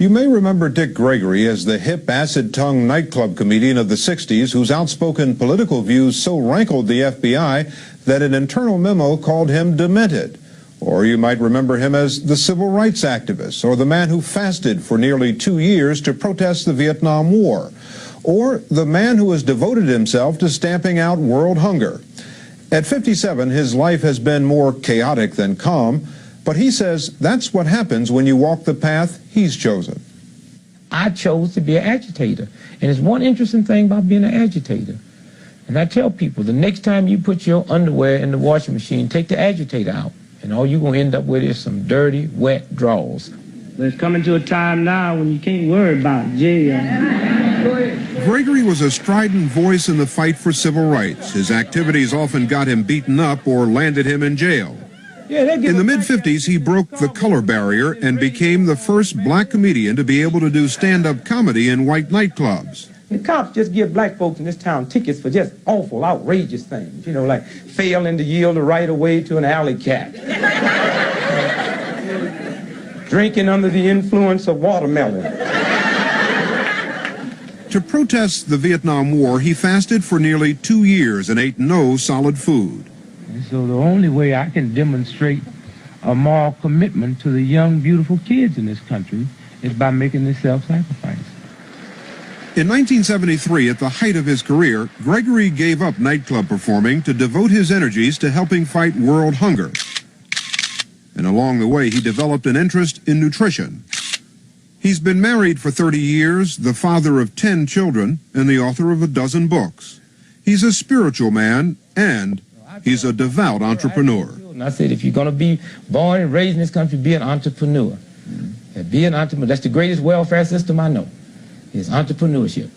You may remember Dick Gregory as the hip, acid-tongued nightclub comedian of the 60s whose outspoken political views so rankled the FBI that an internal memo called him demented. Or you might remember him as the civil rights activist, or the man who fasted for nearly 2 years to protest the Vietnam War, or the man who has devoted himself to stamping out world hunger. At 57, his life has been more chaotic than calm, but he says that's what happens when you walk the path he's chosen. I chose to be an agitator, and there's one interesting thing about being an agitator. And I tell people, the next time you put your underwear in the washing machine, take the agitator out, and all you're going to end up with is some dirty, wet drawers. But it's coming to a time now when you can't worry about jail. Gregory was a strident voice in the fight for civil rights. His activities often got him beaten up or landed him in jail. In the mid-50s, he broke the color barrier and became the first black comedian to be able to do stand-up comedy in white nightclubs. The cops just give black folks in this town tickets for just awful, outrageous things, you know, like failing to yield the right of way to an alley cat, drinking under the influence of watermelon. To protest the Vietnam War, he fasted for nearly 2 years and ate no solid food. So the only way I can demonstrate a moral commitment to the young, beautiful kids in this country is by making this self-sacrifice. In 1973, at the height of his career, Gregory gave up nightclub performing to devote his energies to helping fight world hunger. And along the way, he developed an interest in nutrition. He's been married for 30 years, the father of 10 children, and the author of a dozen books. He's a spiritual man, and he's a devout entrepreneur. And I said, if you're going to be born and raised in this country, be an entrepreneur. And be an entrepreneur. That's the greatest welfare system I know, is entrepreneurship.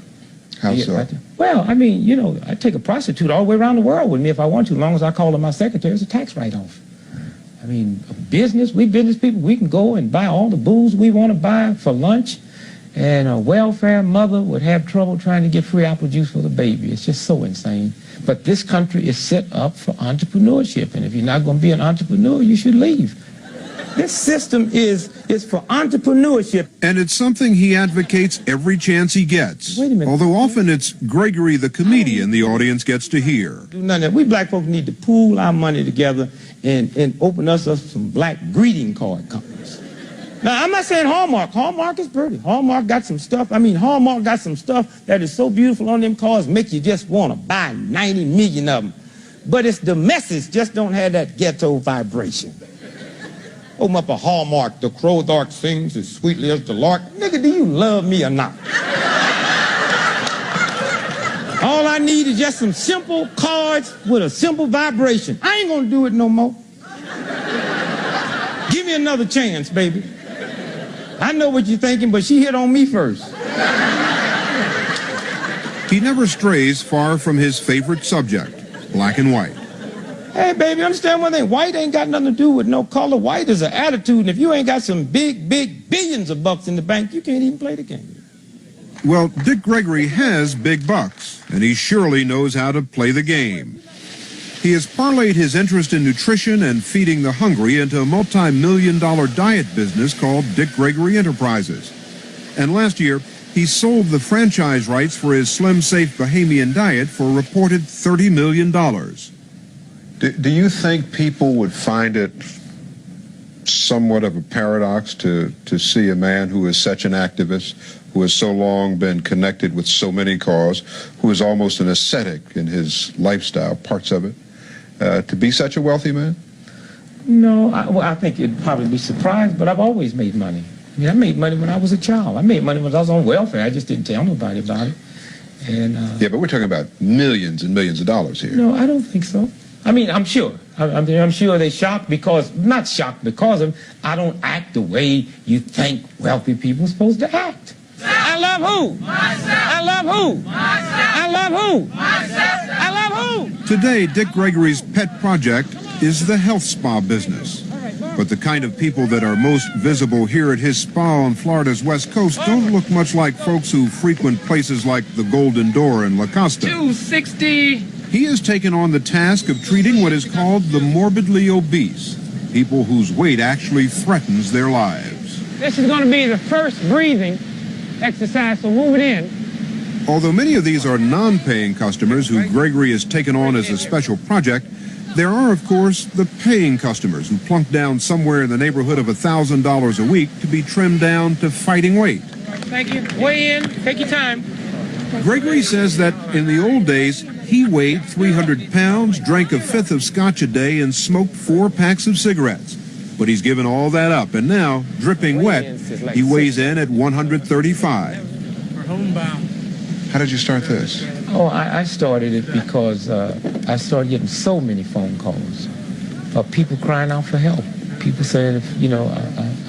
How so? Well, I mean, you know, I take a prostitute all the way around the world with me if I want to, as long as I call her my secretary. It's a tax write-off. I mean, we business people, we can go and buy all the booze we want to buy for lunch, and a welfare mother would have trouble trying to get free apple juice for the baby. It's just so insane. But this country is set up for entrepreneurship, and if you're not going to be an entrepreneur, you should leave. This system is for entrepreneurship. And it's something he advocates every chance he gets. Wait a minute. Although often it's Gregory the comedian the audience gets to hear. Do none of that. We black folks need to pool our money together and open us up some black greeting card companies. Now, I'm not saying Hallmark. Hallmark is pretty. Hallmark got some stuff. I mean, Hallmark got some stuff that is so beautiful on them cards, make you just want to buy 90 million of them. But it's the message just don't have that ghetto vibration. Open up a Hallmark, the crow dark sings as sweetly as the lark. Nigga, do you love me or not? All I need is just some simple cards with a simple vibration. I ain't gonna do it no more. Give me another chance, baby. I know what you're thinking, but she hit on me first. He never strays far from his favorite subject, black and white. Hey, baby, understand one thing. White ain't got nothing to do with no color. White is an attitude, and if you ain't got some big billions of bucks in the bank, you can't even play the game. Well, Dick Gregory has big bucks, and he surely knows how to play the game. He has parlayed his interest in nutrition and feeding the hungry into a multi-million-dollar diet business called Dick Gregory Enterprises. And last year, he sold the franchise rights for his Slim Safe Bahamian diet for a reported $30 million. Do you think people would find it somewhat of a paradox to see a man who is such an activist, who has so long been connected with so many causes, who is almost an ascetic in his lifestyle, parts of it, to be such a wealthy man? No, I think you'd probably be surprised, but I've always made money. I mean, I made money when I was a child. I made money when I was on welfare. I just didn't tell nobody about it. And yeah, but we're talking about millions and millions of dollars here. No, I don't think so. I mean, I'm sure. I'm sure they're shocked because, not shocked because of, I don't act the way you think wealthy people are supposed to act. I love who? Myself. I love who? Myself. I love who? Myself. I love who? Today, Dick Gregory's pet project is the health spa business. But the kind of people that are most visible here at his spa on Florida's West Coast don't look much like folks who frequent places like the Golden Door and La Costa. 260. He has taken on the task of treating what is called the morbidly obese, people whose weight actually threatens their lives. This is going to be the first breathing exercise, so move it in. Although many of these are non-paying customers who Gregory has taken on as a special project, there are, of course, the paying customers who plunk down somewhere in the neighborhood of $1,000 a week to be trimmed down to fighting weight. Thank you. Weigh in. Take your time. Gregory says that in the old days, he weighed 300 pounds, drank a fifth of scotch a day, and smoked 4 packs of cigarettes. But he's given all that up, and now, dripping wet, he weighs in at 135. We're homebound. How did you start this? Oh, I started it because I started getting so many phone calls of people crying out for help. People saying, you know,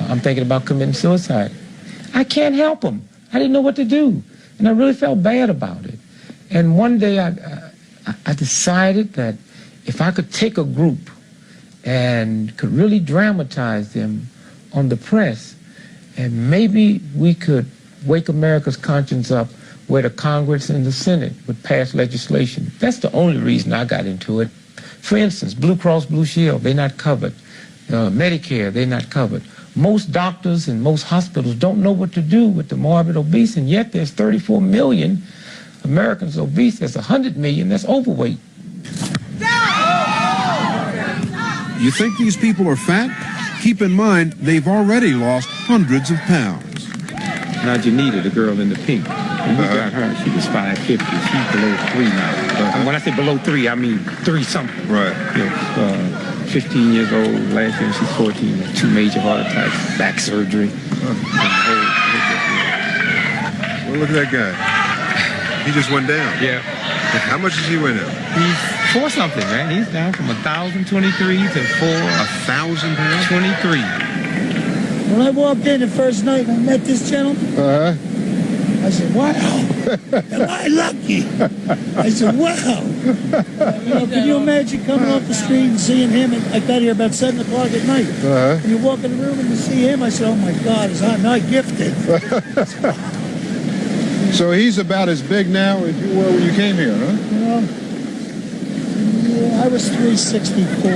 I'm thinking about committing suicide. I can't help them. I didn't know what to do. And I really felt bad about it. And one day I decided that if I could take a group and could really dramatize them on the press, and maybe we could wake America's conscience up where the Congress and the Senate would pass legislation. That's the only reason I got into it. For instance, Blue Cross Blue Shield, they're not covered. Medicare, they're not covered. Most doctors and most hospitals don't know what to do with the morbid obese, and yet there's 34 million Americans obese. There's 100 million that's overweight. You think these people are fat? Keep in mind, they've already lost hundreds of pounds. Now Janita, the girl in the pink, when we got her, she was 550. She's below 3 now. And when I say below 3, I mean 3 something. Right. Yeah, 15 years old last year, she's 14. 2 major heart attacks, back surgery. Well, look at that guy. He just went down. Yeah. How much does he weigh now? He's 4 something, man. He's down from 1,023 to 1,000 pounds? 423. When I walked in the first night and I met this gentleman, I said, wow, am I lucky? I said, wow. You know, can you imagine coming off the street and seeing him? And I got here about 7 o'clock at night. And you walk in the room and you see him, I said, oh my God, is I not gifted? So he's about as big now as you were when you came here, huh? Yeah, I was 364.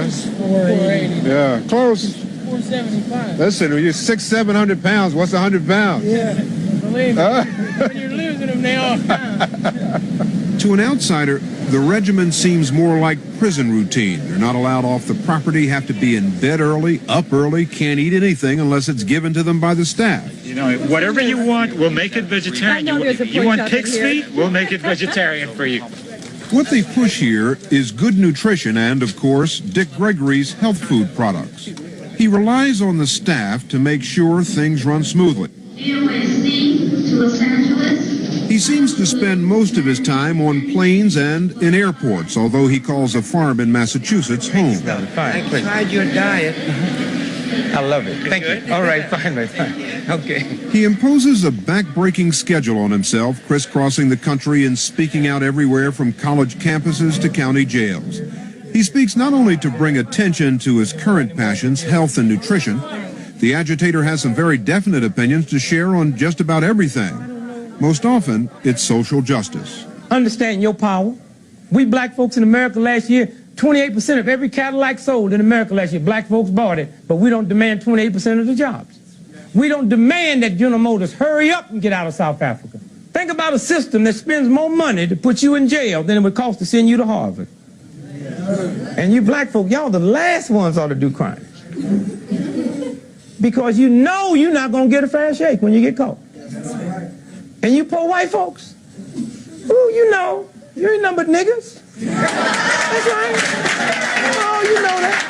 He's 480. Yeah, close. 475. Listen, when you're 600-700 pounds, what's 100 pounds? Yeah. Believe me, when you're losing them, they all count. To an outsider, the regimen seems more like prison routine. They're not allowed off the property, have to be in bed early, up early, can't eat anything unless it's given to them by the staff. You know, whatever you want, we'll make it vegetarian. You want pig's feet? We'll make it vegetarian for you. What they push here is good nutrition and, of course, Dick Gregory's health food products. He relies on the staff to make sure things run smoothly. to Los Angeles. He seems to spend most of his time on planes and in airports, although he calls a farm in Massachusetts home. Fine. I tried your diet. I love it. Thank you. All right, fine. Okay. He imposes a back-breaking schedule on himself, crisscrossing the country and speaking out everywhere from college campuses to county jails. He speaks not only to bring attention to his current passions, health and nutrition. The agitator has some very definite opinions to share on just about everything. Most often, it's social justice. Understand your power. We black folks in America last year, 28% of every Cadillac sold in America last year, black folks bought it, but we don't demand 28% of the jobs. We don't demand that General Motors hurry up and get out of South Africa. Think about a system that spends more money to put you in jail than it would cost to send you to Harvard. And you black folk, y'all the last ones ought to do crime. Because you know you're not going to get a fair shake when you get caught. And you poor white folks, ooh, you know, you ain't nothing but niggas. That's right. Oh, you know that.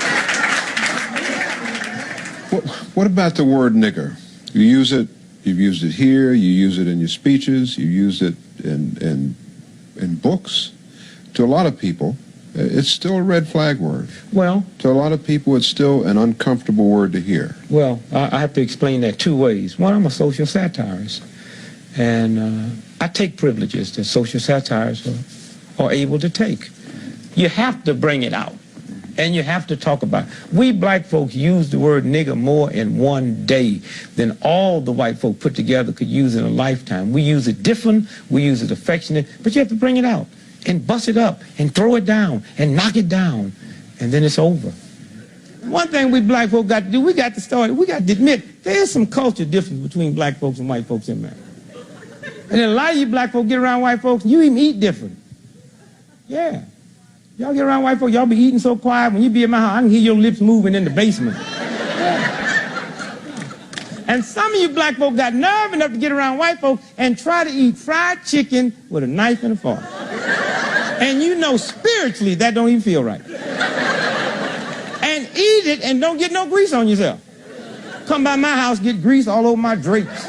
What about the word nigger? You use it, you've used it here, you use it in your speeches, you use it in books. To a lot of people, it's still a red flag word. Well, to a lot of people, it's still an uncomfortable word to hear. Well, I have to explain that two ways. One, I'm a social satirist. And I take privileges that social satires are able to take. You have to bring it out, and you have to talk about it. We black folks use the word nigger more in one day than all the white folk put together could use in a lifetime. We use it different, we use it affectionate, but you have to bring it out and bust it up and throw it down and knock it down, and then it's over. One thing we black folk got to do, we got to admit, there's some culture difference between black folks and white folks in America. And then a lot of you black folks get around white folks, you even eat different. Yeah. Y'all get around white folks, y'all be eating so quiet. When you be in my house, I can hear your lips moving in the basement. And some of you black folk got nerve enough to get around white folks and try to eat fried chicken with a knife and a fork. And you know spiritually that don't even feel right. And eat it and don't get no grease on yourself. Come by my house, get grease all over my drapes.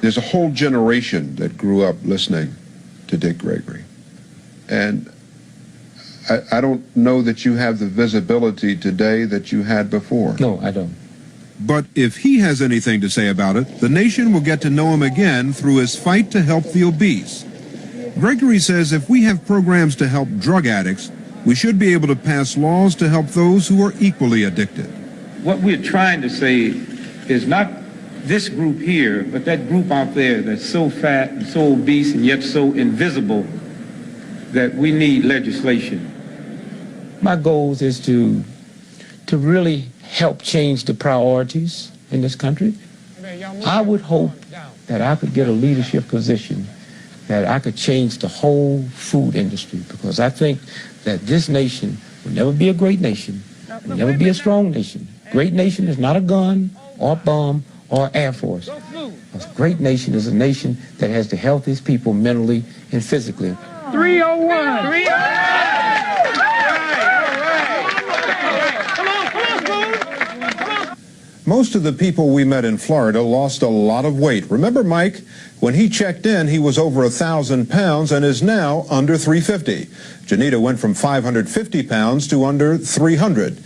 There's a whole generation that grew up listening to Dick Gregory. And I don't know that you have the visibility today that you had before. No, I don't. But if he has anything to say about it, the nation will get to know him again through his fight to help the obese. Gregory says if we have programs to help drug addicts, we should be able to pass laws to help those who are equally addicted. What we're trying to say is not this group here, but that group out there that's so fat and so obese and yet so invisible that we need legislation. My goal is to really help change the priorities in this country. I would hope that I could get a leadership position, that I could change the whole food industry, because I think that this nation will never be a great nation, will never be a strong nation. Great nation is not a gun or a bomb or Air Force. A great nation is a nation that has the healthiest people mentally and physically. 301. 301. Most of the people we met in Florida lost a lot of weight. Remember Mike? When he checked in, he was over 1,000 pounds and is now under 350. Janita went from 550 pounds to under 300.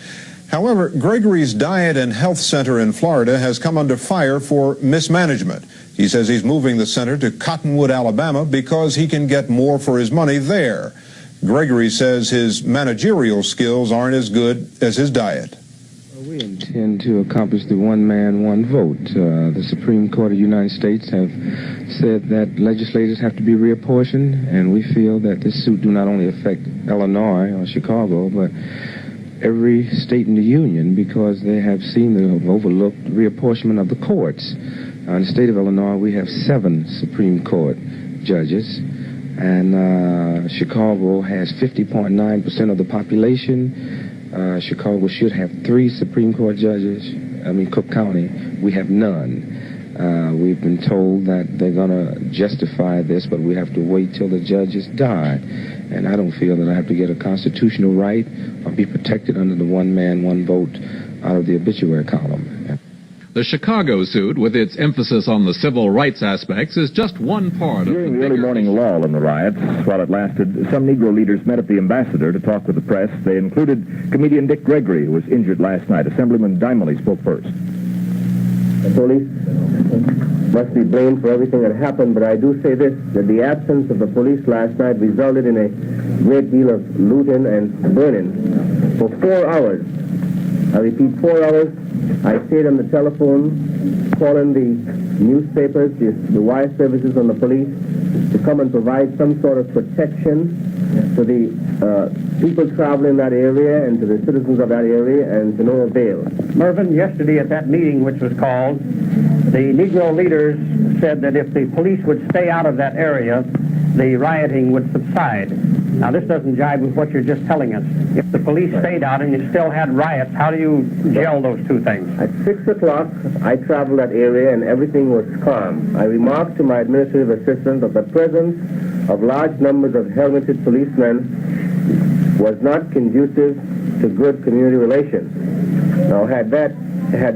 However, Gregory's Diet and Health Center in Florida has come under fire for mismanagement. He says he's moving the center to Cottonwood, Alabama, because he can get more for his money there. Gregory says his managerial skills aren't as good as his diet. We intend to accomplish the one man, one vote. The Supreme Court of the United States have said that legislators have to be reapportioned, and we feel that this suit do not only affect Illinois or Chicago, but every state in the union, because they have seen the overlooked reapportionment of the courts. In the state of Illinois, we have 7 Supreme Court judges, and Chicago has 50.9% of the population. Chicago should have 3 Supreme Court judges. Cook County, we have none. We've been told that they're going to justify this, but we have to wait till the judges die. And I don't feel that I have to get a constitutional right or be protected under the one man, one vote out of the obituary column. The Chicago suit, with its emphasis on the civil rights aspects, is just one part of the During the early morning lull in the riots, while it lasted, some Negro leaders met at the ambassador to talk with the press. They included comedian Dick Gregory, who was injured last night. Assemblyman Dimely spoke first. The police must be blamed for everything that happened, but I do say this, that the absence of the police last night resulted in a great deal of looting and burning for 4 hours. I repeat, 4 hours. I stayed on the telephone calling the newspapers, the wire services on the police to come and provide some sort of protection to the people traveling that area and to the citizens of that area, and to no avail. Mervyn, yesterday at that meeting which was called, the Negro leaders said that if the police would stay out of that area, the rioting would subside. Now, this doesn't jibe with what you're just telling us. If the police stayed out and you still had riots, how do you gel those two things? At 6 o'clock, I traveled that area and everything was calm. I remarked to my administrative assistant that the presence of large numbers of helmeted policemen was not conducive to good community relations. Now, had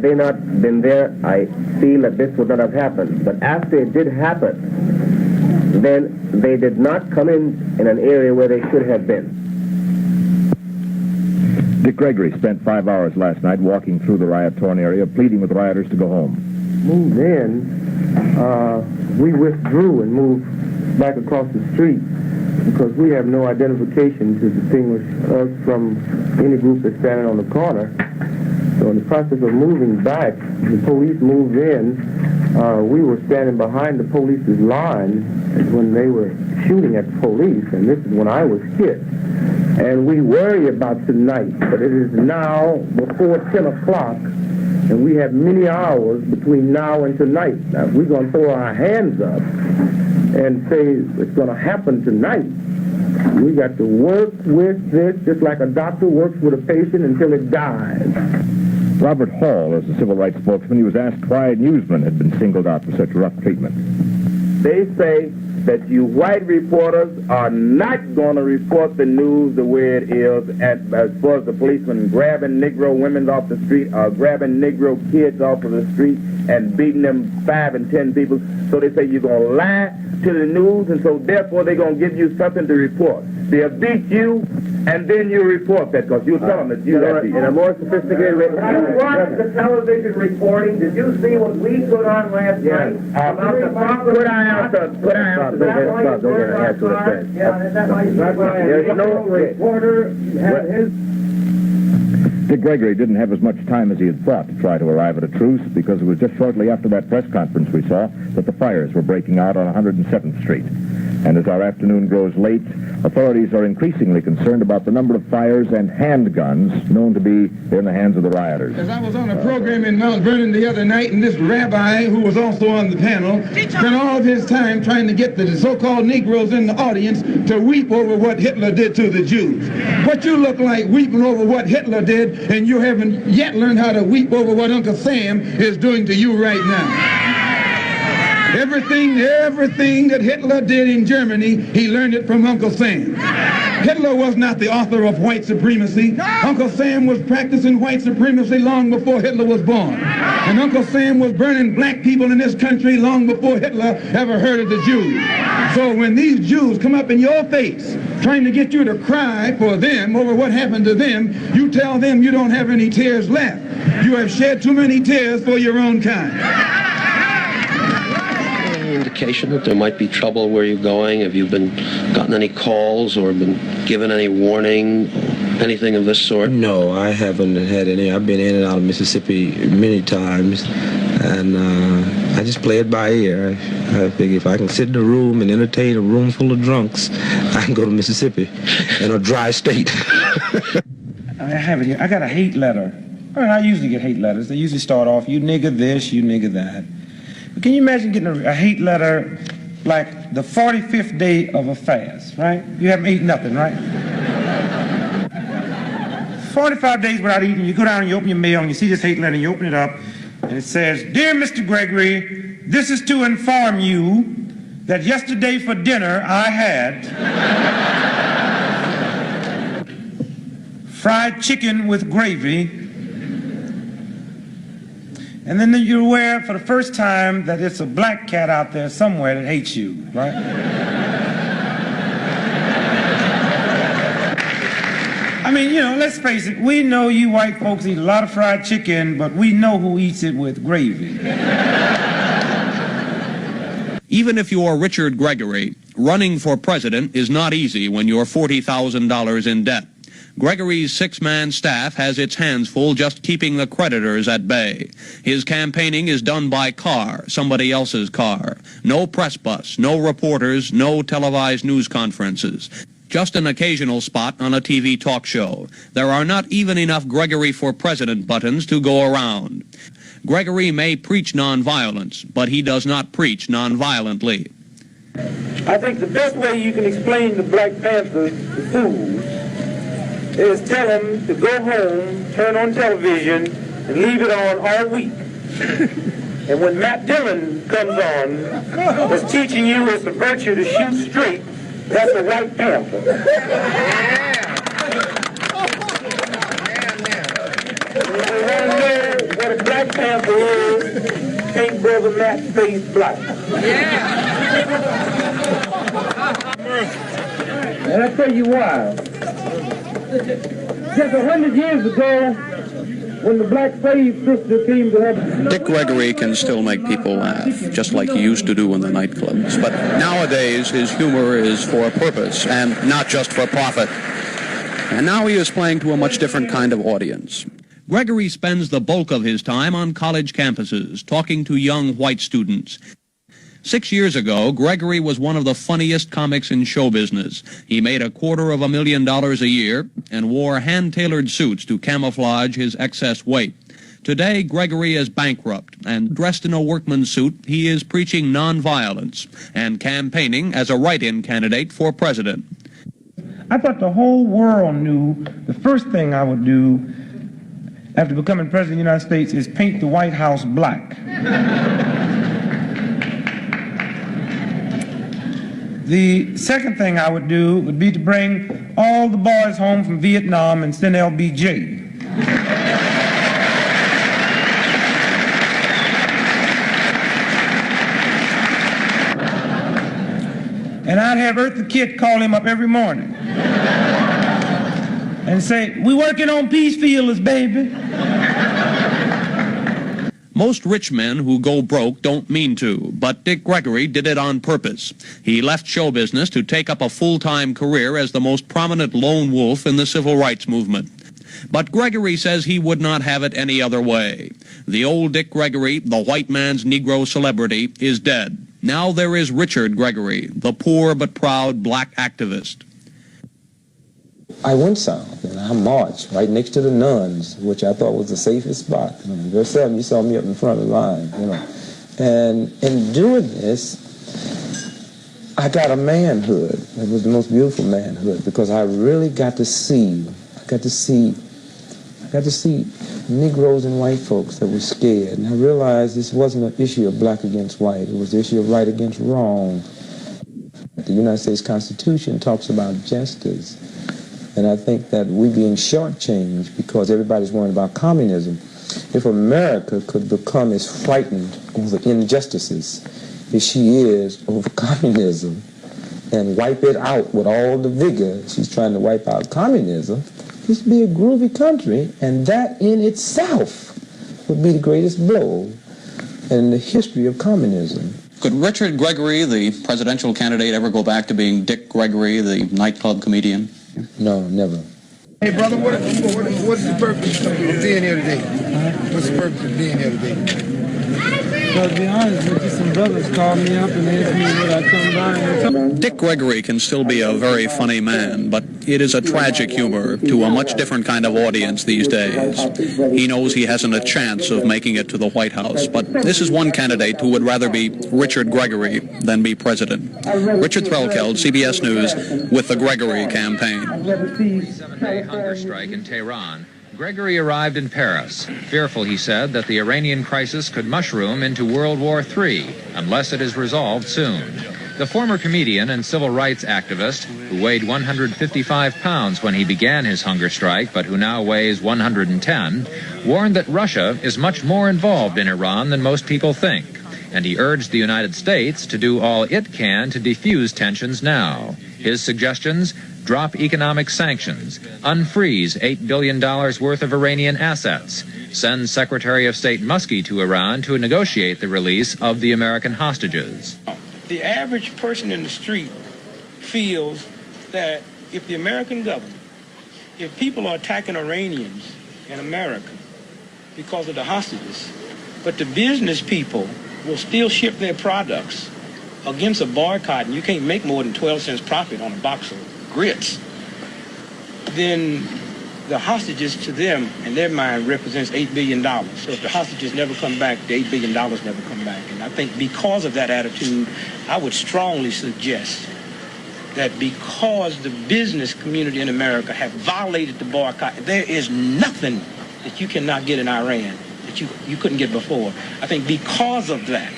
they not been there, I feel that this would not have happened. But after it did happen, then they did not come in an area where they should have been. Dick Gregory spent 5 hours last night walking through the riot-torn area, pleading with rioters to go home. Moved in, we withdrew and moved back across the street because we have no identification to distinguish us from any group that's standing on the corner. So in the process of moving back, the police moved in. We were standing behind the police's line when they were shooting at the police, and this is when I was hit. And we worry about tonight, but it is now before 10 o'clock, and we have many hours between now and tonight. Now, if we're going to throw our hands up and say it's going to happen tonight, we got to work with this just like a doctor works with a patient until it dies. Robert Hall is the civil rights spokesman. He was asked why newsmen had been singled out for such rough treatment. They say that you white reporters are not going to report the news the way it is as far as the policemen grabbing Negro women off the street or grabbing Negro kids off of the street and beating them 5 and 10 people. So they say you're going to lie to the news, and so therefore they're going to give you something to report. They'll beat you, and then you report that because you tell them that you got beat. In a more sophisticated way. Did you watch the television reporting? Did you see what we put on last night? About the problem? Put our answer. Don't get an answer to that. Yeah, that's why there's no reporter had his... Dick Gregory didn't have as much time as he had thought to try to arrive at a truce because it was just shortly after that press conference we saw that the fires were breaking out on 107th Street. And as our afternoon grows late, authorities are increasingly concerned about the number of fires and handguns known to be in the hands of the rioters. As I was on a program in Mount Vernon the other night, and this rabbi, who was also on the panel, spent all of his time trying to get the so-called Negroes in the audience to weep over what Hitler did to the Jews. But you look like weeping over what Hitler did, and you haven't yet learned how to weep over what Uncle Sam is doing to you right now. Everything that Hitler did in Germany, he learned it from Uncle Sam. Hitler was not the author of white supremacy. Uncle Sam was practicing white supremacy long before Hitler was born. And Uncle Sam was burning black people in this country long before Hitler ever heard of the Jews. So when these Jews come up in your face trying to get you to cry for them over what happened to them, you tell them you don't have any tears left. You have shed too many tears for your own kind. Indication that there might be trouble where you're going? Have you gotten any calls or been given any warning, anything of this sort? No, I haven't had any. I've been in and out of Mississippi many times, and I just play it by ear. I figure if I can sit in a room and entertain a room full of drunks, I can go to Mississippi in a dry state. I have it here. I got a hate letter. I usually get hate letters. They usually start off, you nigger this, you nigger that. But can you imagine getting a hate letter like the 45th day of a fast, right? You haven't eaten nothing, right? 45 days without eating, you go down and you open your mail and you see this hate letter and you open it up and it says, "Dear Mr. Gregory, this is to inform you that yesterday for dinner I had fried chicken with gravy. And then you're aware for the first time that it's a black cat out there somewhere that hates you, right?" I mean, you know, let's face it, we know you white folks eat a lot of fried chicken, but we know who eats it with gravy. Even if you're Richard Gregory, running for president is not easy when you're $40,000 in debt. Gregory's six-man staff has its hands full just keeping the creditors at bay. His campaigning is done by car, somebody else's car. No press bus, no reporters, no televised news conferences. Just an occasional spot on a TV talk show. There are not even enough Gregory for President buttons to go around. Gregory may preach nonviolence, but he does not preach nonviolently. I think the best way you can explain the Black Panthers to fools is tell them to go home, turn on television, and leave it on all week. And when Matt Dillon comes on, that's teaching you it's a virtue to shoot straight, that's a White Panther. If you want to know what a Black Panther is, paint Brother Matt's face black. And I tell you why. Just 100 years ago, when the black slave sister came to her... Dick Gregory can still make people laugh, just like he used to do in the nightclubs. But nowadays, his humor is for a purpose, and not just for profit. And now he is playing to a much different kind of audience. Gregory spends the bulk of his time on college campuses, talking to young white students. 6 years ago, Gregory was one of the funniest comics in show business. He made $250,000 a year and wore hand-tailored suits to camouflage his excess weight. Today, Gregory is bankrupt, and dressed in a workman's suit, he is preaching nonviolence and campaigning as a write-in candidate for president. I thought the whole world knew the first thing I would do after becoming president of the United States is paint the White House black. The second thing I would do would be to bring all the boys home from Vietnam and send LBJ. And I'd have Eartha Kitt call him up every morning and say, "We working on peace feelers, baby." Most rich men who go broke don't mean to, but Dick Gregory did it on purpose. He left show business to take up a full-time career as the most prominent lone wolf in the civil rights movement. But Gregory says he would not have it any other way. The old Dick Gregory, the white man's Negro celebrity, is dead. Now there is Richard Gregory, the poor but proud black activist. I went south, and I marched right next to the nuns, which I thought was the safest spot. Very seldom you saw me up in front of the line, And in doing this, I got a manhood. It was the most beautiful manhood because I really got to see Negroes and white folks that were scared. And I realized this wasn't an issue of black against white. It was the issue of right against wrong. The United States Constitution talks about justice. And I think that we're being shortchanged because everybody's worried about communism. If America could become as frightened over injustices as she is over communism and wipe it out with all the vigor she's trying to wipe out communism, this would be a groovy country, and that in itself would be the greatest blow in the history of communism. Could Richard Gregory, the presidential candidate, ever go back to being Dick Gregory, the nightclub comedian? No, never. Hey, brother, what's the purpose of being here today? What's the purpose of being here today? Well, to be honest with you, some brothers called me up and asked me would I come by and Dick Gregory can still be a very funny man, but it is a tragic humor to a much different kind of audience these days. He knows he hasn't a chance of making it to the White House, but this is one candidate who would rather be Richard Gregory than be president. Richard Threlkeld, CBS News, with the Gregory campaign. 7-day hunger strike in Tehran. Gregory arrived in Paris, fearful, he said, that the Iranian crisis could mushroom into World War III unless it is resolved soon. The former comedian and civil rights activist, who weighed 155 pounds when he began his hunger strike, but who now weighs 110, warned that Russia is much more involved in Iran than most people think, and he urged the United States to do all it can to defuse tensions now. His suggestions: drop economic sanctions, unfreeze $8 billion worth of Iranian assets, send Secretary of State Muskie to Iran to negotiate the release of the American hostages. The average person in the street feels that if the American government, if people are attacking Iranians in America because of the hostages, but the business people will still ship their products against a boycott, and you can't make more than 12 cents profit on a box of grits, then the hostages to them, in their mind, represents $8 billion. So if the hostages never come back, the $8 billion never come back. And I think because of that attitude, I would strongly suggest that because the business community in America have violated the boycott, there is nothing that you cannot get in Iran that you couldn't get before. I think because of that,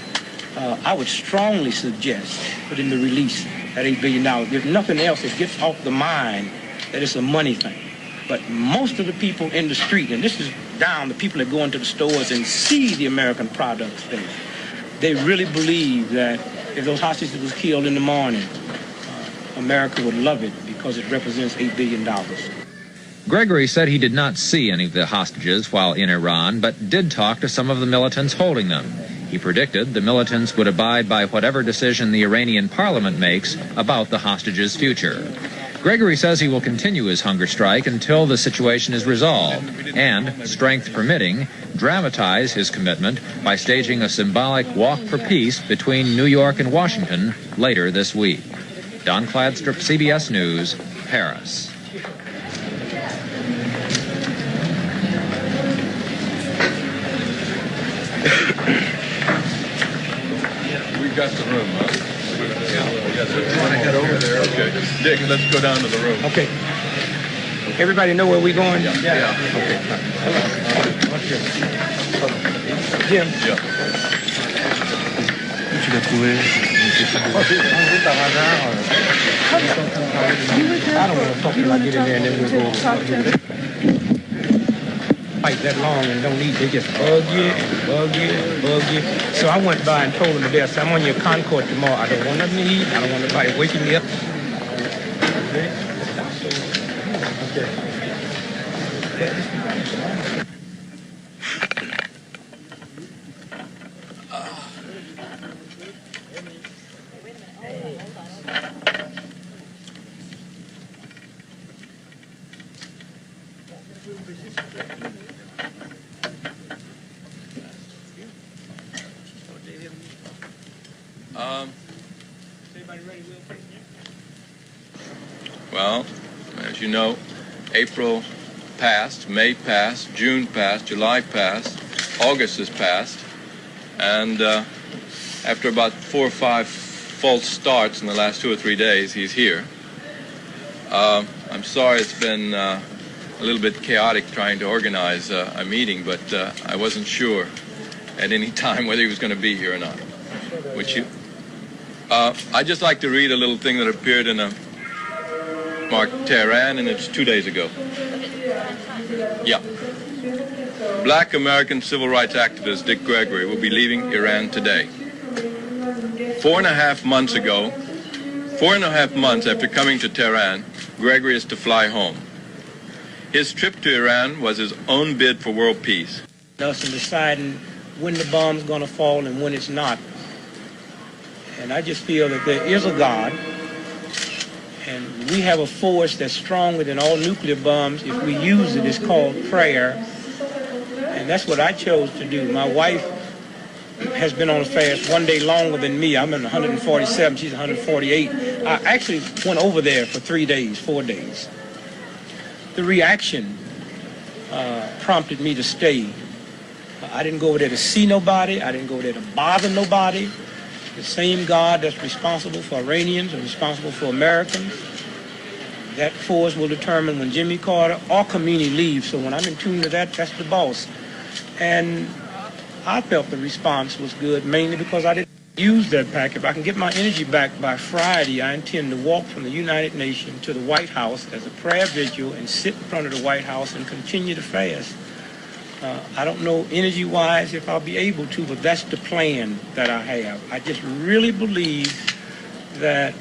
I would strongly suggest putting the release at $8 billion. If nothing else, it gets off the mind that it's a money thing. But most of the people in the street, and this is down the people that go into the stores and see the American products there, they really believe that if those hostages was killed in the morning, America would love it because it represents $8 billion. Gregory said he did not see any of the hostages while in Iran, but did talk to some of the militants holding them. He predicted the militants would abide by whatever decision the Iranian parliament makes about the hostages' future. Gregory says he will continue his hunger strike until the situation is resolved and, strength permitting, dramatize his commitment by staging a symbolic walk for peace between New York and Washington later this week. Don Cladstrup, CBS News, Paris. We've got the room, huh? Yes, we want to head over there. Okay. Dick, let's go down to the room. Okay. Everybody know where we're going? Yeah. Okay. Jim. Yeah. I don't want to talk till I get in there and then we'll go fight that long and don't eat. They just bug you and bug you and bug you. So I went by and told them today, I said, I'm on your Concord tomorrow. I don't want nothing to eat. I don't want nobody waking me up. Well, as you know, April passed, May passed, June passed, July passed, August has passed, and after about 4 or 5 false starts in the last 2 or 3 days, he's here. I'm sorry it's been a little bit chaotic trying to organize a meeting, but I wasn't sure at any time whether he was going to be here or not. I'd just like to read a little thing that appeared in a marked Tehran, and it's 2 days ago. Yeah. Black American civil rights activist Dick Gregory will be leaving Iran today. 4.5 months ago, 4.5 months after coming to Tehran, Gregory is to fly home. His trip to Iran was his own bid for world peace. Us in deciding when the bomb's going to fall and when it's not. And I just feel that there is a God, and we have a force that's stronger than all nuclear bombs if we use it. It's called prayer, and that's what I chose to do. My wife has been on a fast 1 day longer than me. I'm in 147, she's 148. I actually went over there for 3 days, 4 days. The reaction prompted me to stay. I didn't go over there to see nobody. I didn't go there to bother nobody. The same God that's responsible for Iranians and responsible for Americans, that force will determine when Jimmy Carter or Khomeini leave. So when I'm in tune to that, that's the boss. And I felt the response was good, mainly because I didn't use that pack. If I can get my energy back by Friday, I intend to walk from the United Nations to the White House as a prayer vigil and sit in front of the White House and continue to fast. I don't know energy-wise if I'll be able to, but that's the plan that I have. I just really believe that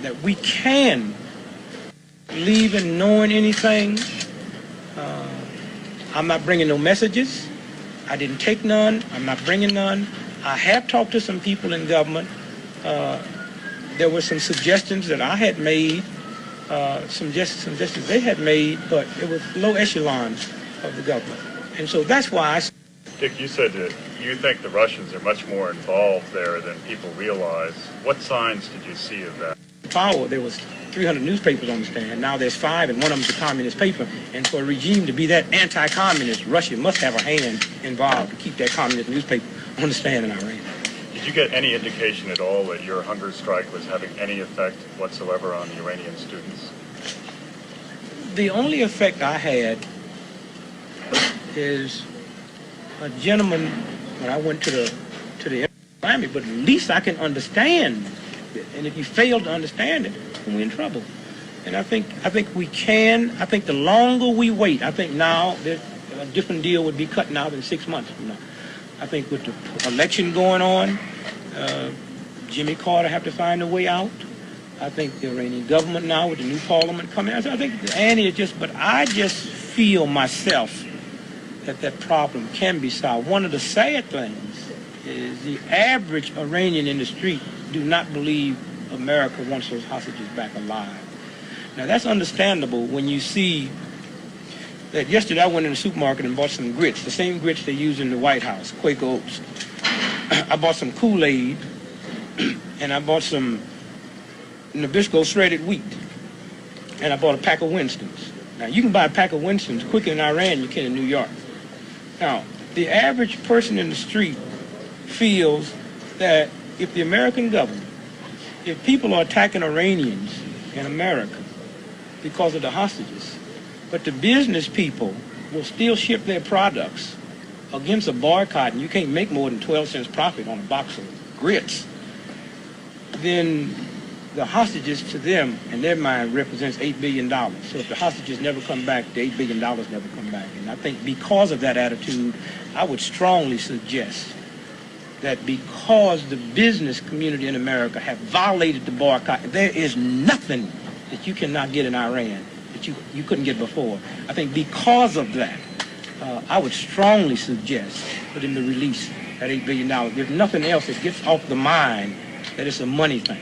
that we can leave in knowing anything. I'm not bringing no messages. I didn't take none. I'm not bringing none. I have talked to some people in government. There were some suggestions that I had made, some suggestions they had made, but it was low echelon of the government. And so that's why Dick, you said that you think the Russians are much more involved there than people realize. What signs did you see of that? Power, there was 300 newspapers on the stand. Now there's 5, and one of them's a communist paper. And for a regime to be that anti-communist, Russia must have a hand involved to keep that communist newspaper on the stand in Iran. Did you get any indication at all that your hunger strike was having any effect whatsoever on the Iranian students? The only effect I had is a gentleman when I went to the Army, but at least I can understand it. And if you fail to understand it, then we're in trouble. And I think we can. I think the longer we wait, I think now a different deal would be cut now than 6 months from now. I think with the election going on, Jimmy Carter have to find a way out. I think the Iranian government now with the new parliament coming out, I think the ante is just, but I just feel myself that problem can be solved. One of the sad things is the average Iranian in the street do not believe America wants those hostages back alive. Now that's understandable when you see that yesterday I went in the supermarket and bought some grits, the same grits they use in the White House, Quaker Oats. I bought some Kool-Aid and I bought some Nabisco shredded wheat. And I bought a pack of Winstons. Now you can buy a pack of Winstons quicker in Iran than you can in New York. Now, the average person in the street feels that if the American government, if people are attacking Iranians in America because of the hostages, but the business people will still ship their products against a boycott and you can't make more than 12 cents profit on a box of grits, then the hostages to them, in their mind, represents $8 billion. So if the hostages never come back, the $8 billion never come back. And I think because of that attitude, I would strongly suggest that because the business community in America have violated the boycott, there is nothing that you cannot get in Iran that you couldn't get before. I think because of that, I would strongly suggest for them to release that $8 billion. There's nothing else that gets off the mind that it's a money thing.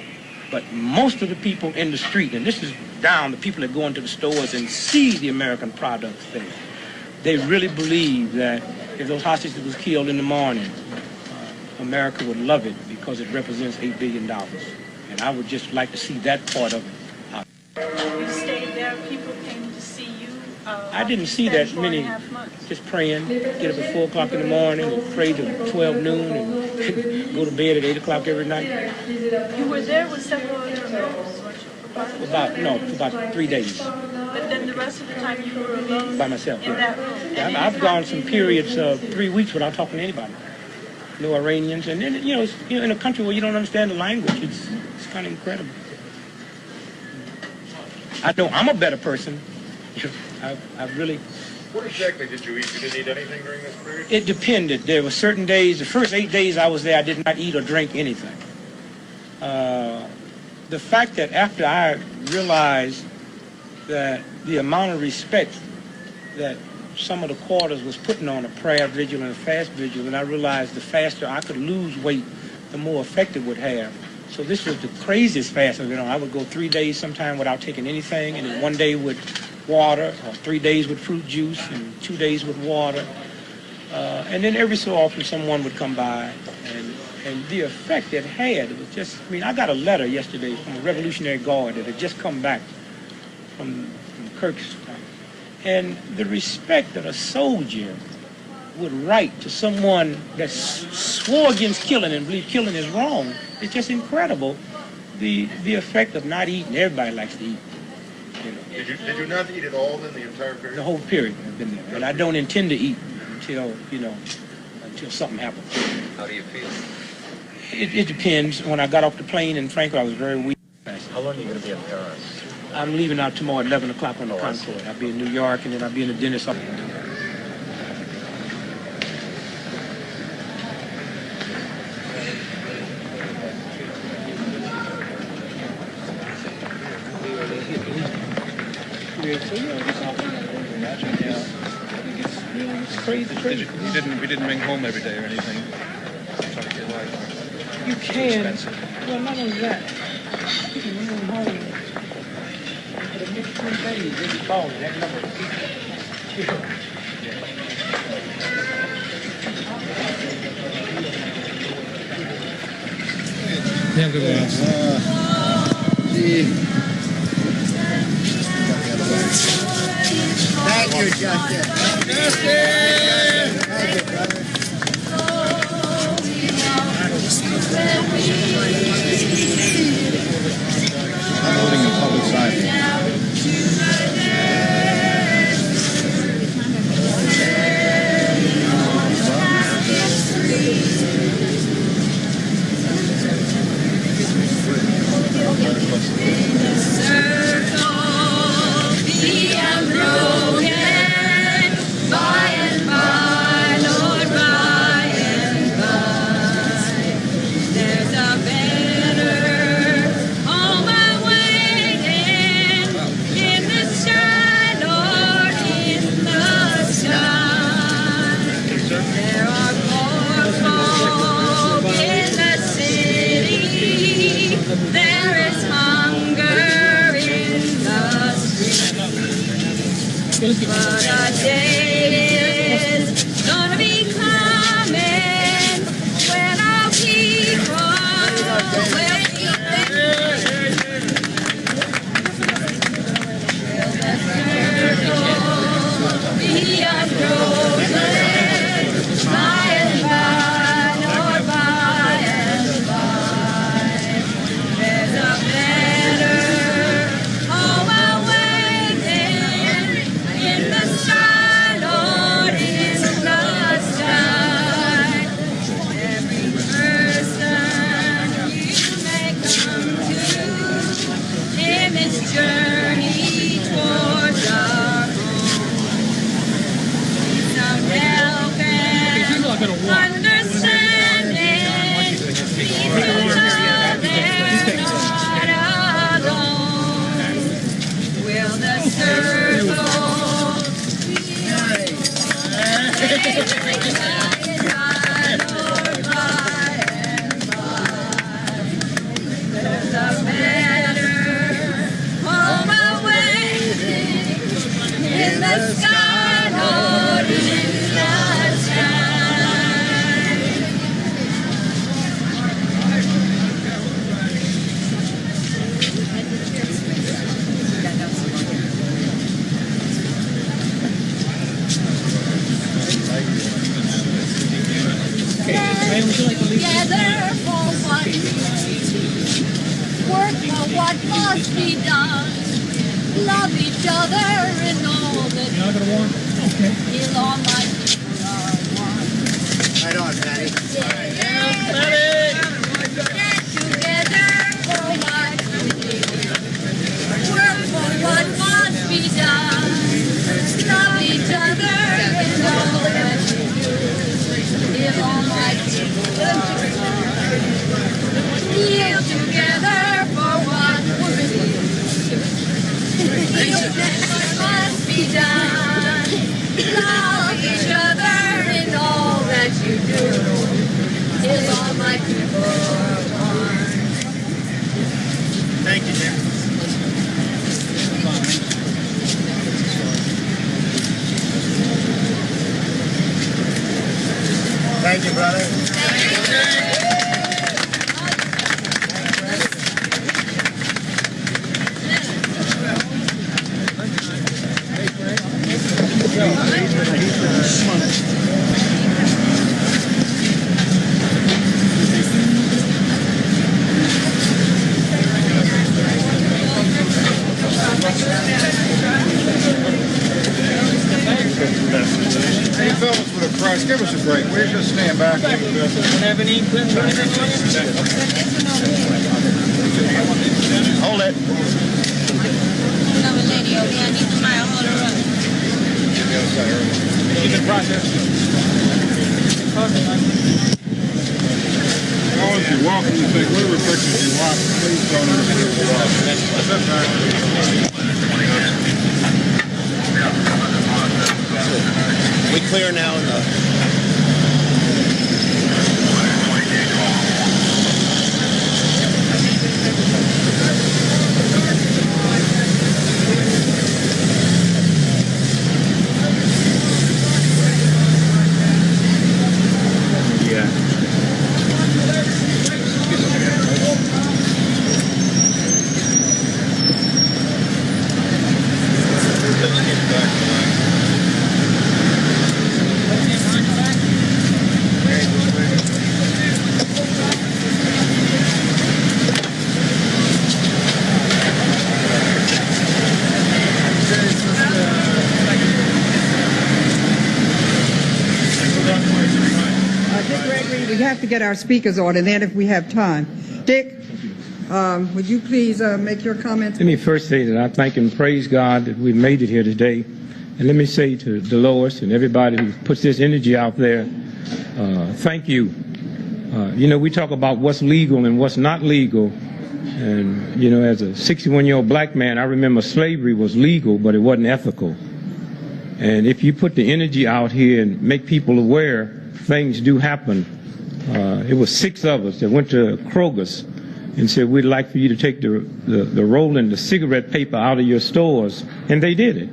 But most of the people in the street, and this is down to people that go into the stores and see the American products there, they really believe that if those hostages was killed in the morning, America would love it because it represents $8 billion. And I would just like to see that part of it. You stayed there, people came to see you. I didn't see that many, just praying, get up at 4 o'clock in the morning and pray till 12 noon and go to bed at 8 o'clock every night. You were there with several other Americans, weren't you? For about 3 days. But then the rest of the time you were alone? By myself, in that room? Yeah, I've gone some periods of 3 weeks without talking to anybody. No Iranians. And then, it's, in a country where you don't understand the language, it's kind of incredible. I know I'm a better person. I've really... What exactly did you eat? You didn't eat anything during this period? It depended. There were certain days, the first 8 days I was there, I did not eat or drink anything. The fact that after I realized that the amount of respect that some of the quarters was putting on a prayer vigil and a fast vigil, and I realized the faster I could lose weight, the more effect it would have. So this was the craziest fast. I would go 3 days sometime without taking anything, and then 1 day with water, or 3 days with fruit juice, and 2 days with water. And then every so often someone would come by, and the effect it had, it was just, I got a letter yesterday from a Revolutionary Guard that had just come back from Kirk's. And the respect that a soldier would write to someone that swore against killing and believed killing is wrong, it's just incredible. The effect of not eating. Everybody likes to eat. Did you not eat at all in the entire period? The whole period I've been there. And I don't intend to eat until something happens. How do you feel? It depends. When I got off the plane in Frankfurt, I was very weak. How long are you going to be in Paris? I'm leaving out tomorrow at 11 o'clock on the Concorde. I'll be in New York, and then I'll be in the dentist office. It's crazy. We didn't bring home every day or anything. You can. Well, not only that. You can bring them home. For the next 3 days, they'll be calling that number of people. Yeah, good Thank you, Justin. Thank you, brother. I'm voting in public side. understanding, people know they're not alone. Will the circle be there's a better home awaiting in the sky, Lord, in the sky. Together for what we work for what must be done. Love each other in all that is all my people are one. Right on, Patty. Get together for what we work for what must be done. Love each other in all that is all my people are one. Kneel together for what must be done. Love each other in all that you do. Till all my people are one. Thank you, Jim. Thank you, brother. Hey, fellas with a price, give us a break. We're just stand back a little bit. Have any clips or anything on it? Hold it. Another lady over here, I need somebody to hold her up. Keep it processed. As you walk in the thing, whatever pictures you want, please don't interfere with us. We clear now in the... Gregory, we have to get our speakers on, and then if we have time. Dick, would you please make your comments? Let me first say that I thank and praise God that we've made it here today. And let me say to Dolores and everybody who puts this energy out there, thank you. You know, we talk about what's legal and what's not legal. And, you know, as a 61-year-old black man, I remember slavery was legal, but it wasn't ethical. And if you put the energy out here and make people aware, things do happen. It was 6 of us that went to Kroger's and said, we'd like for you to take the rolling, the cigarette paper out of your stores. And they did it.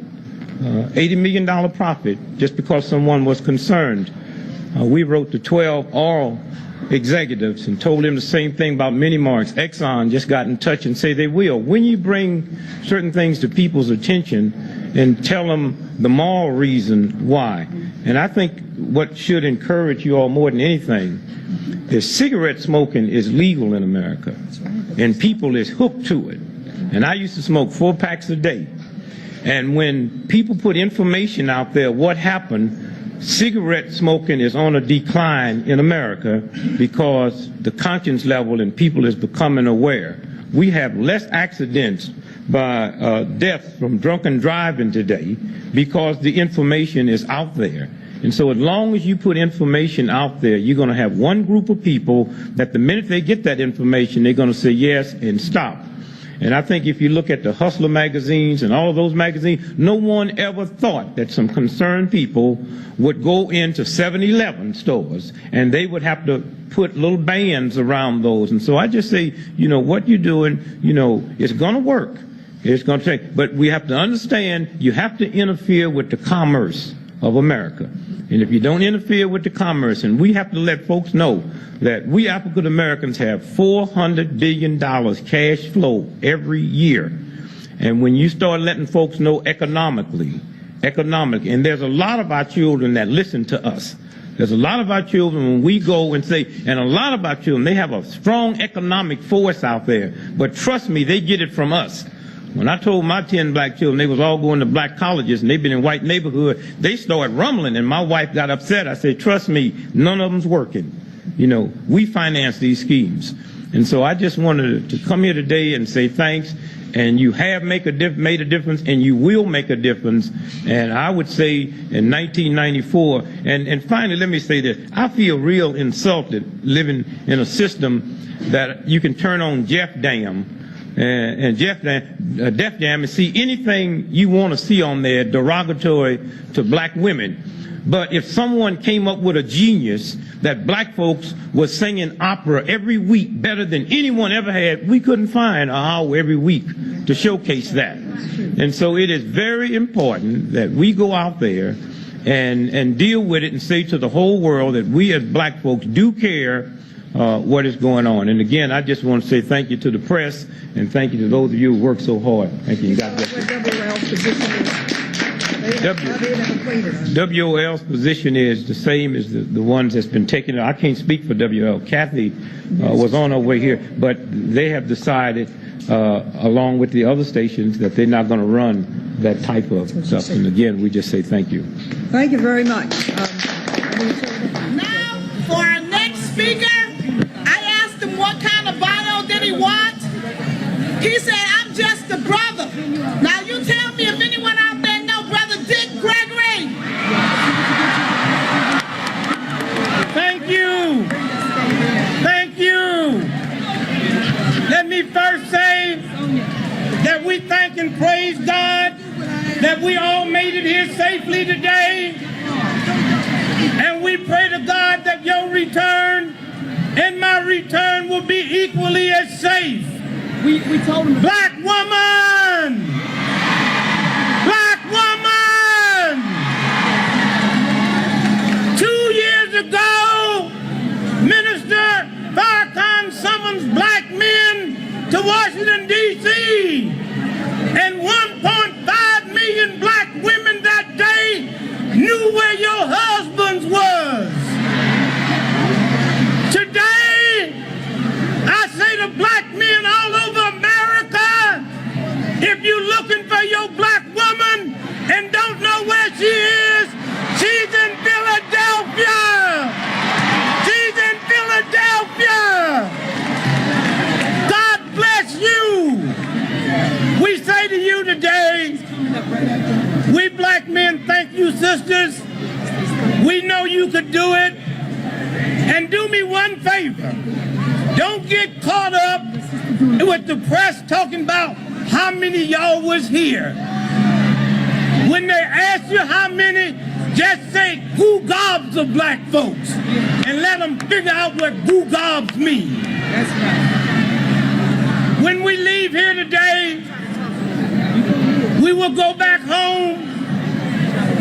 $80 million profit just because someone was concerned. We wrote to 12 oral executives and told them the same thing about mini marks. Exxon just got in touch and say they will. When you bring certain things to people's attention and tell them the moral reason why. And I think what should encourage you all more than anything is cigarette smoking is legal in America. And people is hooked to it. And I used to smoke 4 packs a day. And when people put information out there, what happened, cigarette smoking is on a decline in America because the conscience level in people is becoming aware. We have less accidents by deaths from drunken driving today because the information is out there. And so as long as you put information out there, you're going to have one group of people that the minute they get that information, they're going to say yes and stop. And I think if you look at the Hustler magazines and all of those magazines, no one ever thought that some concerned people would go into 7-Eleven stores and they would have to put little bands around those. And so I just say, you know, what you're doing, you know, it's going to work. It's going to take. But we have to understand you have to interfere with the commerce of America. And if you don't interfere with the commerce, and we have to let folks know that we African Americans have $400 billion cash flow every year. And when you start letting folks know economically, and there's a lot of our children that listen to us. There's a lot of our children when we go and say, and a lot of our children, they have a strong economic force out there. But trust me, they get it from us. When I told my 10 black children they was all going to black colleges and they've been in white neighborhood, they started rumbling and my wife got upset. I said, trust me, none of them's working. You know, we finance these schemes. And so I just wanted to come here today and say thanks. And you have made a difference, and you will make a difference. And I would say in 1994, and finally let me say this, I feel real insulted living in a system that you can turn on Def Jam and see anything you want to see on there derogatory to black women. But if someone came up with a genius that black folks were singing opera every week better than anyone ever had, we couldn't find an hour every week to showcase that. And so it is very important that we go out there and deal with it and say to the whole world that we as black folks do care what is going on. And again, I just want to say thank you to the press and thank you to those of you who worked so hard. Thank you. God bless you. WL's position is the same as the ones that's been taken. I can't speak for WL. Kathy was on her way here, but they have decided, along with the other stations, that they're not going to run that type of stuff. And again, we just say thank you. Thank you very much. Now, for our next speaker, I asked him what kind of bio did he want. He said, I'm just a brother. Now, you tell me if anyone out there know Brother Dick Gregory. Thank you. Thank you. Let me first say that we thank and praise God that we all made it here safely today. And we pray to God that your return and my return will be equally as safe. We told him. Black woman! Black woman! 2 years ago, Minister Farrakhan summons black men to Washington, D.C. And 1.5 million black women that day knew where your husbands was. Today, I say to black men all over America, if you're looking for your black woman and don't know where she is, she's in Philadelphia. She's in Philadelphia. God bless you. We say to you today, we black men thank you, sisters. We know you could do it. And do me one favor. Don't get caught up with the press talking about how many y'all was here. When they ask you how many, just say goo gobs of black folks and let them figure out what goo gobs mean. That's right. When we leave here today, we will go back home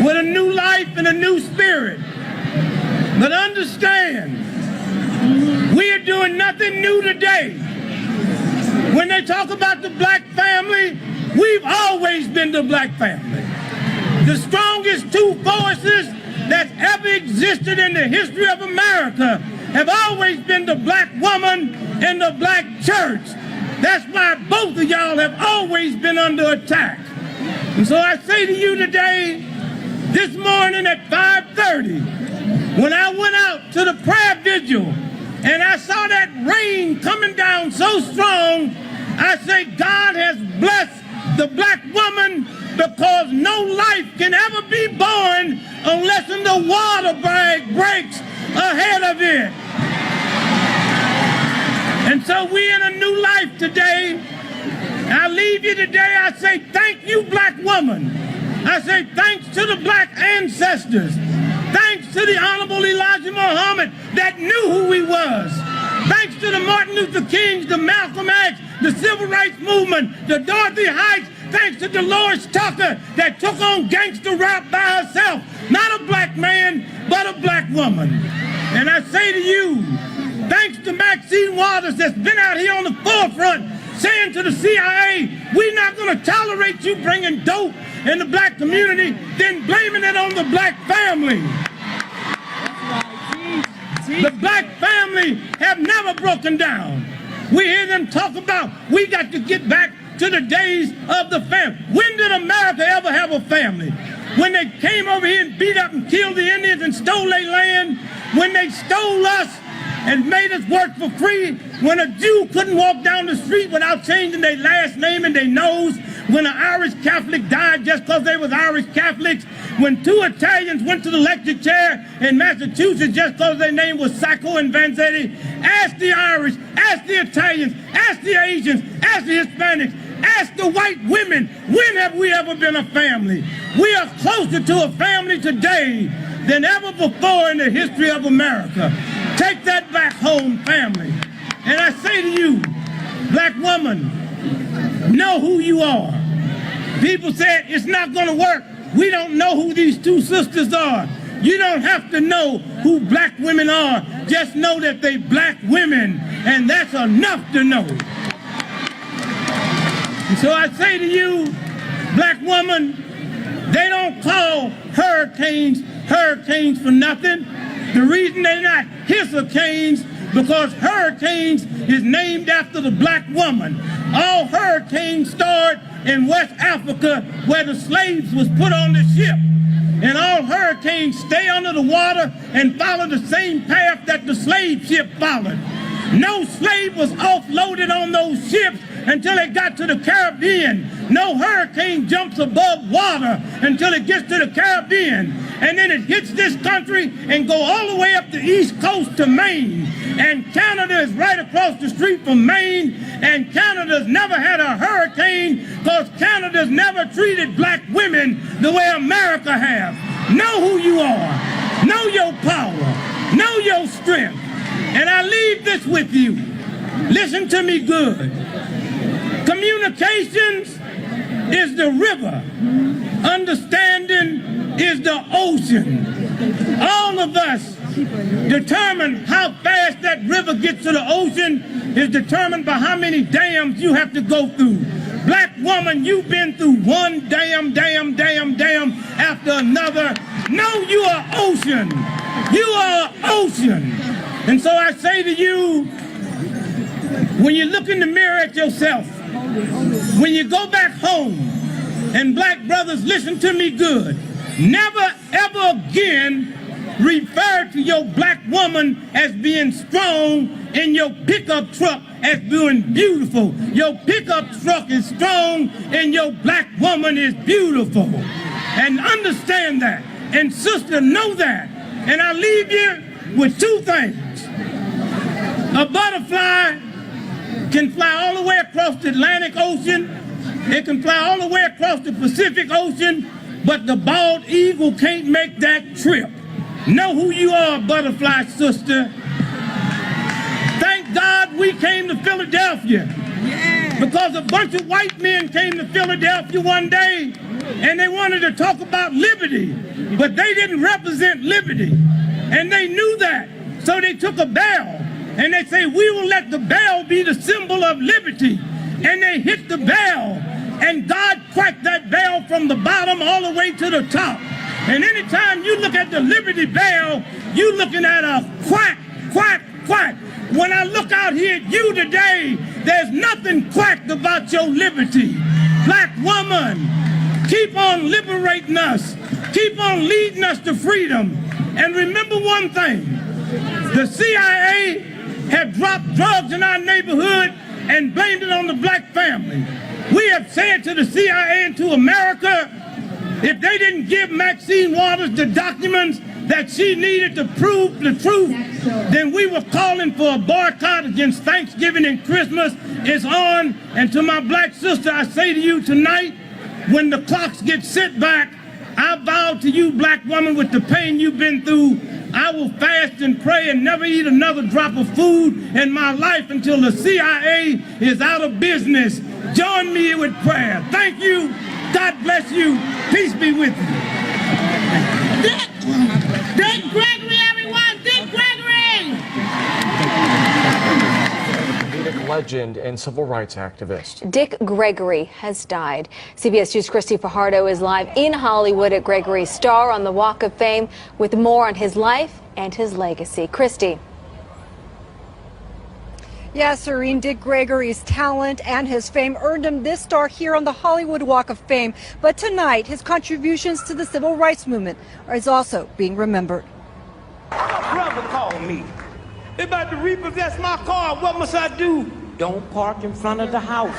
with a new life and a new spirit. But understand, we are doing nothing new today. When they talk about the black family, we've always been the black family. The strongest two forces that ever existed in the history of America have always been the black woman and the black church. That's why both of y'all have always been under attack. And so I say to you today, this morning at 5:30, when I went out to the prayer vigil and I saw that rain coming down so strong, I say God has blessed the black woman because no life can ever be born unless the water breaks ahead of it. And so we in a new life today. I leave you today, I say thank you, black woman. I say thanks to the black ancestors. Thanks to the Honorable Elijah Muhammad that knew who he was. Thanks to the Martin Luther Kings, the Malcolm X, the Civil Rights Movement, the Dorothy Heights. Thanks to Dolores Tucker that took on gangster rap by herself. Not a black man, but a black woman. And I say to you, thanks to Maxine Waters that's been out here on the forefront saying to the CIA, we're not going to tolerate you bringing dope in the black community, then blaming it on the black family. The black family have never broken down. We hear them talk about we got to get back to the days of the family. When did America ever have a family? When they came over here and beat up and killed the Indians and stole their land? When they stole us and made us work for free? When a Jew couldn't walk down the street without changing their last name and their nose? When an Irish Catholic died just because they was Irish Catholics? When 2 Italians went to the electric chair in Massachusetts just because their name was Sacco and Vanzetti? Ask the Irish, ask the Italians, ask the Asians, ask the Hispanics, ask the white women, when have we ever been a family? We are closer to a family today than ever before in the history of America. Take that back home, family. And I say to you, black woman, know who you are. People said it's not going to work. We don't know who these 2 sisters are. You don't have to know who black women are. Just know that they black women, and that's enough to know. And so I say to you, black woman, they don't call hurricanes for nothing. The reason they're not hurricanes because hurricanes is named after the black woman. All hurricanes start in West Africa where the slaves was put on the ship. And all hurricanes stay under the water and follow the same path that the slave ship followed. No slave was offloaded on those ships until it got to the Caribbean. No hurricane jumps above water until it gets to the Caribbean. And then it hits this country and go all the way up the East Coast to Maine. And Canada is right across the street from Maine. And Canada's never had a hurricane because Canada's never treated black women the way America has. Know who you are. Know your power. Know your strength. And I leave this with you. Listen to me good. Communications is the river. Understanding is the ocean. All of us determine how fast that river gets to the ocean is determined by how many dams you have to go through. Black woman, you've been through one dam after another. No, you are ocean. You are ocean. And so I say to you, when you look in the mirror at yourself, when you go back home, and black brothers, listen to me good, never ever again refer to your black woman as being strong and your pickup truck as being beautiful. Your pickup truck is strong and your black woman is beautiful. And understand that. And sister, know that. And I leave you with 2 things. A butterfly can fly all the way across the Atlantic Ocean. It can fly all the way across the Pacific Ocean, but the bald eagle can't make that trip. Know who you are, butterfly sister. Thank God we came to Philadelphia. Because a bunch of white men came to Philadelphia one day and they wanted to talk about liberty, but they didn't represent liberty. And they knew that. So they took a bell and they say, we will let the bell be the symbol of liberty. And they hit the bell, and God cracked that bell from the bottom all the way to the top. And anytime you look at the Liberty Bell, you're looking at a quack, quack, quack. When I look out here at you today, there's nothing quacked about your liberty. Black woman, keep on liberating us. Keep on leading us to freedom. And remember one thing, the CIA have dropped drugs in our neighborhood and blamed it on the black family. We have said to the CIA and to America, If they didn't give Maxine Waters the documents that she needed to prove the truth, then we were calling for a boycott against Thanksgiving and Christmas is on. And to my black sister, I say to you tonight, when the clocks get set back, I vow to you, black woman, with the pain you've been through, I will fast and pray and never eat another drop of food in my life until the CIA is out of business. Join me with prayer. Thank you. God bless you. Peace be with you. Dick Gregory, everyone! Dick Gregory! Legend and civil rights activist. Dick Gregory has died. CBS 2's Christy Fajardo is live in Hollywood at Gregory's Star on the Walk of Fame with more on his life and his legacy. Christy. Yes, Serene, Dick Gregory's talent and his fame earned him this star here on the Hollywood Walk of Fame. But tonight, his contributions to the civil rights movement is also being remembered. My brother called me. They about to repossess my car. What must I do? Don't park in front of the house.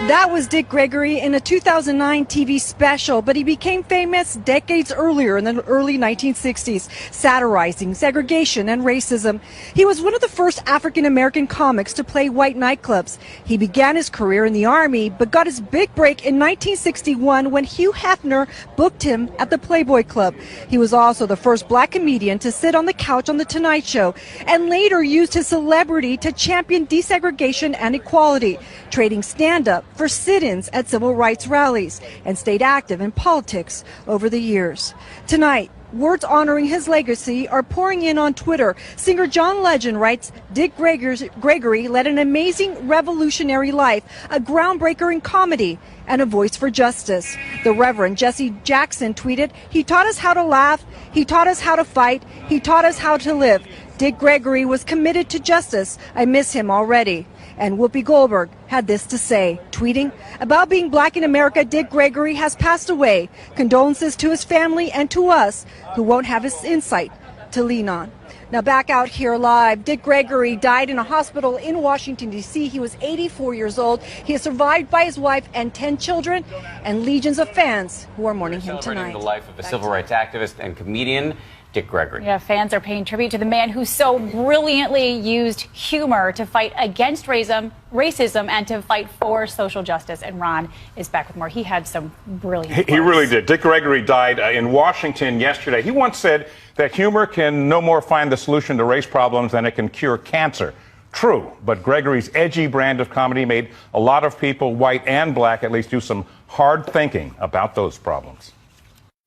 That was Dick Gregory in a 2009 TV special, but he became famous decades earlier in the early 1960s, satirizing segregation and racism. He was one of the first African-American comics to play white nightclubs. He began his career in the Army, but got his big break in 1961 when Hugh Hefner booked him at the Playboy Club. He was also the first black comedian to sit on the couch on The Tonight Show, and later used his celebrity to champion desegregation and equality, trading stand-up for sit-ins at civil rights rallies, and stayed active in politics over the years. Tonight, words honoring his legacy are pouring in on Twitter. Singer John Legend writes, Dick Gregory led an amazing revolutionary life, a groundbreaker in comedy, and a voice for justice. The Reverend Jesse Jackson tweeted, he taught us how to laugh, he taught us how to fight, he taught us how to live. Dick Gregory was committed to justice. I miss him already. And Whoopi Goldberg had this to say, tweeting, about being black in America, Dick Gregory has passed away. Condolences to his family and to us who won't have his insight to lean on. Now back out here live, Dick Gregory died in a hospital in Washington, D.C. He was 84 years old. He is survived by his wife and 10 children and legions of fans who are mourning him tonight. The life of a civil rights activist and comedian, Dick Gregory. Yeah, fans are paying tribute to the man who so brilliantly used humor to fight against racism and to fight for social justice. And Ron is back with more. He had some brilliant He really did. Dick Gregory died in Washington yesterday. He once said that humor can no more find the solution to race problems than it can cure cancer. True, but Gregory's edgy brand of comedy made a lot of people, white and black, at least do some hard thinking about those problems.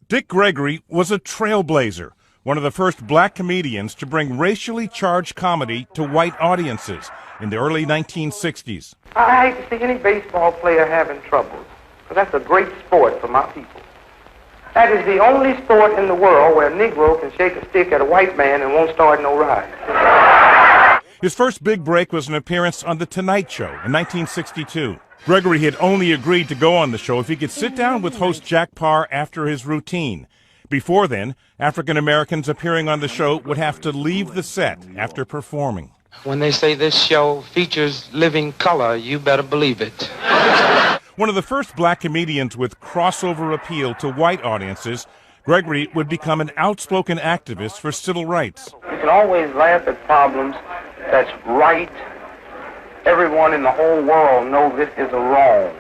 Dick Gregory was a trailblazer, one of the first black comedians to bring racially charged comedy to white audiences in the early 1960s. I hate to see any baseball player having troubles, because that's a great sport for my people. That is the only sport in the world where a Negro can shake a stick at a white man and won't start no riot. His first big break was an appearance on The Tonight Show in 1962. Gregory had only agreed to go on the show if he could sit down with host Jack Paar after his routine. Before then, African Americans appearing on the show would have to leave the set after performing. When they say this show features living color, you better believe it. One of the first black comedians with crossover appeal to white audiences, Gregory would become an outspoken activist for civil rights. You can always laugh at problems that's right. Everyone in the whole world knows this is a wrong.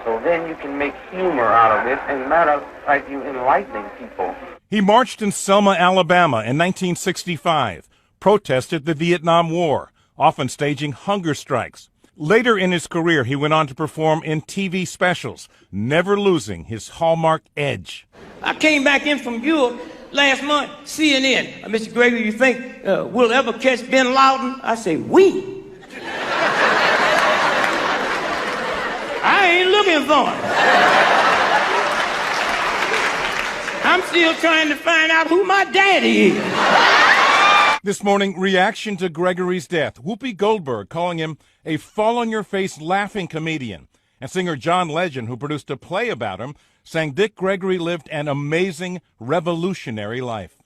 So then you can make humor out of it, and matter of fact, you enlightening people. He marched in Selma, Alabama in 1965, protested the Vietnam War, often staging hunger strikes. Later in his career, he went on to perform in TV specials, never losing his hallmark edge. I came back in from Europe last month, CNN. Mr. Gregory, you think we'll ever catch bin Laden? I say, we. I ain't looking for him. I'm still trying to find out who my daddy is. This morning, reaction to Gregory's death. Whoopi Goldberg calling him a fall-on-your-face laughing comedian. And singer John Legend, who produced a play about him, saying Dick Gregory lived an amazing, revolutionary life.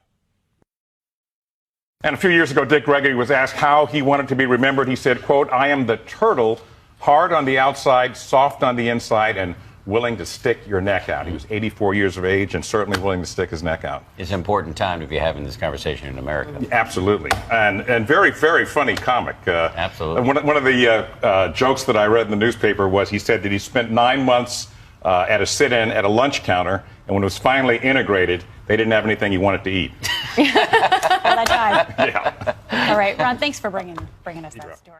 And a few years ago, Dick Gregory was asked how he wanted to be remembered. He said, quote, I am the turtle Hard on the outside, soft on the inside, and willing to stick your neck out. He was 84 years of age and certainly willing to stick his neck out. It's an important time to be having this conversation in America. Absolutely. And very, very funny comic. Absolutely. One of the jokes that I read in the newspaper was he said that he spent 9 months at a sit-in at a lunch counter, and when it was finally integrated, they didn't have anything he wanted to eat. All that time. Yeah. All right, Ron, thanks for bringing us that story.